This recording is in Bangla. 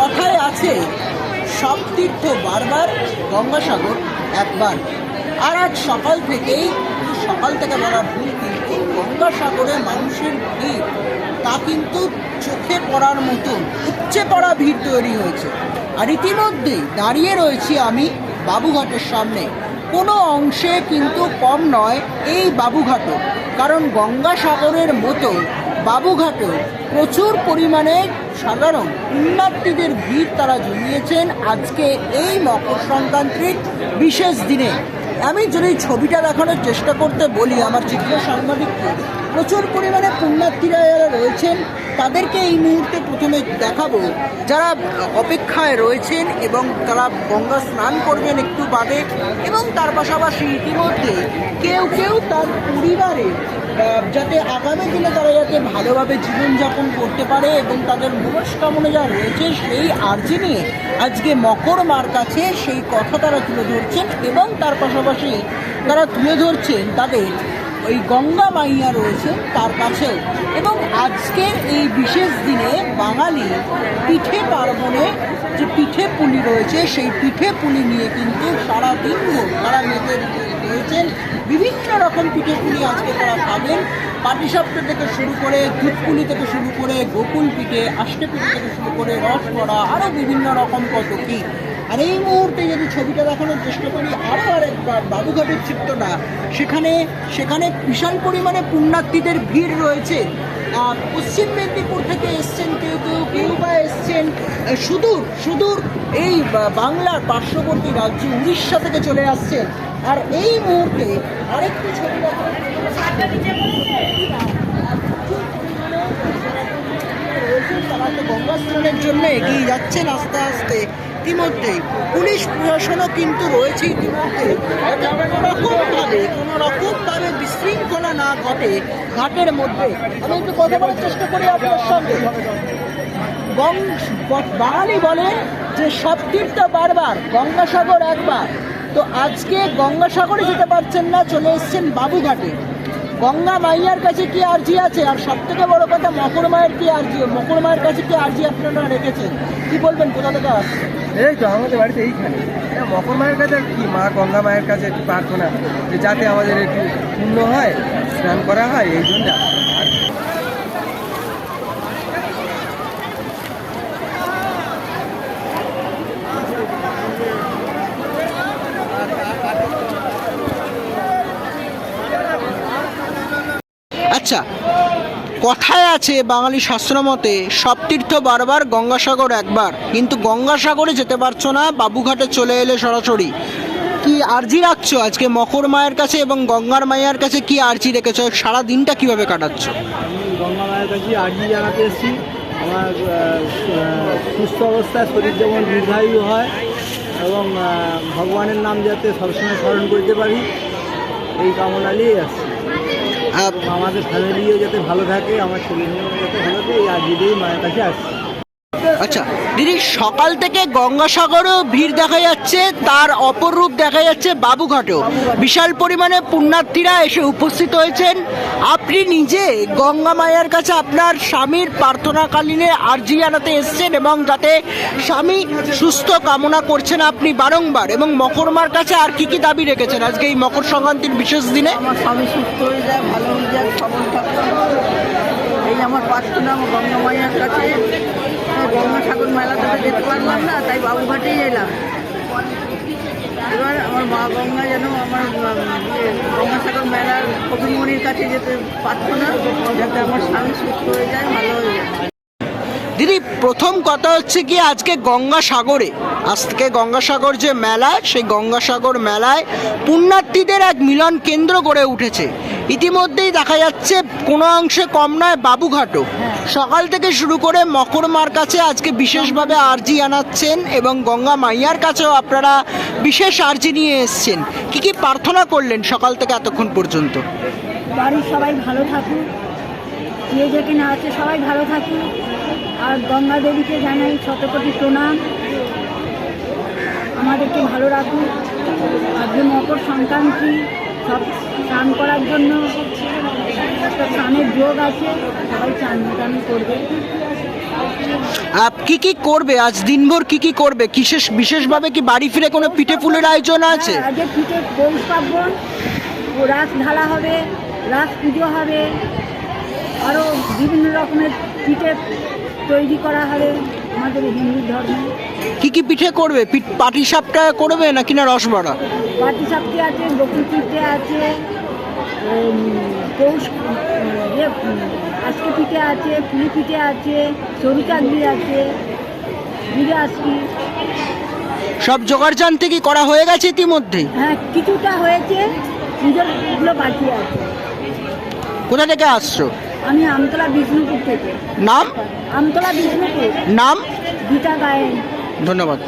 কথায় আছে সব তীর্থ বারবার, গঙ্গাসাগর একবার। আর আজ সকাল থেকে বলা ভুল, কিন্তু গঙ্গাসাগরে মানুষের ভিড় তা কিন্তু চোখে পড়ার মতন উপচে পড়া ভিড় তৈরি হয়েছে। আর ইতিমধ্যেই দাঁড়িয়ে রয়েছি আমি বাবুঘাটের সামনে। কোনো অংশে কিন্তু কম নয় এই বাবুঘাটও, কারণ গঙ্গাসাগরের মতো বাবুঘাটেও প্রচুর পরিমাণে সাধারণ পুণ্যার্থীদের ভিড় তারা জমিয়েছেন আজকে এই মকর সংক্রান্তির বিশেষ দিনে। আমি যদি ছবিটা দেখানোর চেষ্টা করতে বলি আমার চিত্র সাংবাদিককে, প্রচুর পরিমাণে পুণ্যার্থীরা যারা রয়েছেন তাদেরকে এই মুহূর্তে প্রথমে দেখাবো, যারা অপেক্ষায় রয়েছেন এবং তারা গঙ্গা স্নান করবেন একটু বাদে। এবং তার পাশাপাশি ইতিমধ্যে কেউ তার পরিবারে যাতে আগামী দিনে তারা যাতে ভালোভাবে জীবনযাপন করতে পারে এবং তাদের মনস্কামনা যা রয়েছে সেই আর্জি নিয়ে আজকে মকর মার কাছে সেই কথা তারা তুলে ধরছেন। এবং তার পাশাপাশি তারা তুলে ধরছেন তাদের ওই গঙ্গা মাইয়া রয়েছে তার কাছেও। এবং আজকের এই বিশেষ দিনে বাঙালি পিঠে পার্বণে যে পিঠে পুলি রয়েছে সেই পিঠে পুলি নিয়ে কিন্তু সারাদিন তারা মেতে রয়েছেন। বিভিন্ন রকম পিঠে পুলি আজকে তারা খাবেন, পাটিসাপটা থেকে শুরু করে দুধপুলি থেকে শুরু করে গোকুল পিঠে, আষ্টে পিঠে থেকে শুরু করে রসবড়া, আরও বিভিন্ন রকম কত কী। আর এই মুহূর্তে যদি ছবিটা দেখানোর চেষ্টা করি আরও আরেকবার বাবুঘাটের চিত্রটা, সেখানে বিশাল পরিমাণে পুণ্যার্থীদের ভিড় রয়েছে। পশ্চিম মেদিনীপুর থেকে এসছেন কেউ বা এসছেন সুদূর এই বাংলার পার্শ্ববর্তী রাজ্য উড়িষ্যা থেকে চলে আসছেন। আর এই মুহূর্তে আরেকটি ছবি তারা তো গঙ্গা স্নানের জন্য এগিয়ে যাচ্ছেন আস্তে আস্তে। ইতিমধ্যেই পুলিশ প্রশাসনও কিন্তু রয়েছে ইতিমধ্যে, কোনো রকমভাবে বিশৃঙ্খলা না ঘটে ঘাটের মধ্যে। আমি একটু কথা বলার চেষ্টা করি আপনার সঙ্গে। বাঙালি বলে যে সব তীর্থ বারবার, গঙ্গাসাগর একবার। তো আজকে গঙ্গাসাগরে যেতে পারছেন না, চলে এসছেন বাবুঘাটে। গঙ্গা মাইয়ার কাছে কি আর্জি আছে, আর সব থেকে বড় কথা মকর মায়ের কি আর্জি, মকর মায়ের কাছে কি আর্জি আপনারা রেখেছেন, কি বলবেন? কোথা থেকে আসছে? এই তো আমাদের বাড়িতে এইখানে মকর মায়ের কাছে কি, মা গঙ্গা মায়ের কাছে একটু প্রার্থনা যে যাতে আমাদের একটু পূর্ণ হয়, স্নান করা হয়, এই জন্য। আচ্ছা, কথায় আছে বাঙালি শাস্ত্র মতে সব তীর্থ বারবার, গঙ্গাসাগর একবার। কিন্তু গঙ্গাসাগরে যেতে পারছো না, বাবুঘাটে চলে এলে সরাসরি। কি আর্জি রাখছো আজকে মকর মায়ের কাছে এবং গঙ্গার মায়ের কাছে, কি আর্জি রেখেছো? সারা দিনটা কিভাবে কাটাচ্ছ? আমি গঙ্গা মায়ের কাছে আর্জি জানাতে এসেছি আমার সুস্থ অবস্থায় শরীর যেমন দীর্ঘায়ু হয় এবং ভগবানের নাম যাতে সবসময় স্মরণ করতে পারি, এই কামনা নিয়েই আসছি। আমাদের ফ্যামিলিও যাতে ভালো থাকে, আমার ছেলে মেয়েও যাতে ভালো থাকে, এই আর্জি দিয়েই মায়ের কাছে আসছি। আচ্ছা দিদি, সকাল থেকে গঙ্গাসাগরেও ভিড় দেখা যাচ্ছে, তার অপর রূপ দেখা যাচ্ছে বাবুঘাটেও বিশাল পরিমাণে পুণ্যার্থীরা এসে উপস্থিত হয়েছেন। আপনি নিজে গঙ্গা মায়ের কাছে আপনার স্বামীর প্রার্থনাকালীনে আর্জি জানাতে এসছেন এবং যাতে স্বামী সুস্থ কামনা করছেন আপনি বারংবার। এবং মকর মার কাছে আর কি কি দাবি রেখেছেন আজকে এই মকর সংক্রান্তির বিশেষ দিনে? আমার স্বামী সুস্থ হয়ে যায়, ভালো হয়ে যায়, সবল থাকে, এই আমার প্রার্থনা গঙ্গা মায়ের কাছে। গঙ্গাসাগর মেলাতে তো যেতে পারলাম না, তাই বাবুঘাটেই এলাম। এবার আমার মা গঙ্গা যেন আমার গঙ্গাসাগর মেলার কবিমণির কাছে যেতে প্রার্থনা, যাতে আমার স্বামী সুস্থ হয়ে যায়, ভালো হয়ে যায়। দিদি, প্রথম কথা হচ্ছে কি আজকে গঙ্গাসাগরে, আজকে গঙ্গাসাগর যে মেলা, সেই গঙ্গাসাগর মেলায় পুণ্যার্থীদের এক মিলন কেন্দ্র গড়ে উঠেছে। ইতিমধ্যেই দেখা যাচ্ছে কোনো অংশে কম নয় বাবুঘাটও সকাল থেকে শুরু করে মকর মার কাছে আজকে বিশেষভাবে আর্জি জানাচ্ছেন এবং গঙ্গা মাইয়ার কাছেও আপনারা বিশেষ আর্জি নিয়ে এসছেন। কি কি প্রার্থনা করলেন সকাল থেকে এতক্ষণ পর্যন্ত? বাড়ির সবাই ভালো থাকুক, যে যেখানে আছে সবাই ভালো থাকুক। আর গঙ্গা দেবীকে জানাই শতকোটি প্রণাম, আমাদেরকে ভালো রাখুক। আজকে মকর সংক্রান্তি, সব স্নান করার জন্য একটা স্নানের যোগ আছে, সবাই স্নান করবে। কি কি করবে আজ দিনভর, কি কি করবে? বিশেষভাবে কি বাড়ি ফিরে কোনো পিঠে পুলির আয়োজন আছে? হ্যাঁ, আজকে পিঠে পৌষ পার্বণ, ও রাস ঢালা হবে, রাস পুজো হবে, আরও বিভিন্ন রকমের পিঠে তৈরি করা হবে আমাদের হিন্দু ধর্মে। কি কি পিঠে করবে? পাটিসাপটা করবে নাকি না রসবড়া? পাটিসাপটি আছে, বকুল পিঠে আছে, পৌষ আজকে পিঠে আছে, পুলি পিঠে আছে, সরু চাকরি আছে, জিরে আজকি। সব জোগাড়জান্তি কি করা হয়ে গেছে ইতিমধ্যে? হ্যাঁ, কিছুটা হয়েছে, পুজোগুলো বাকি আছে। কোথা থেকে আসছো? আমি আমতলা বিষ্ণুপুর থেকে। নাম? আমতলা বিষ্ণুপুর। নাম? গীতা গায়েন। ধন্যবাদ।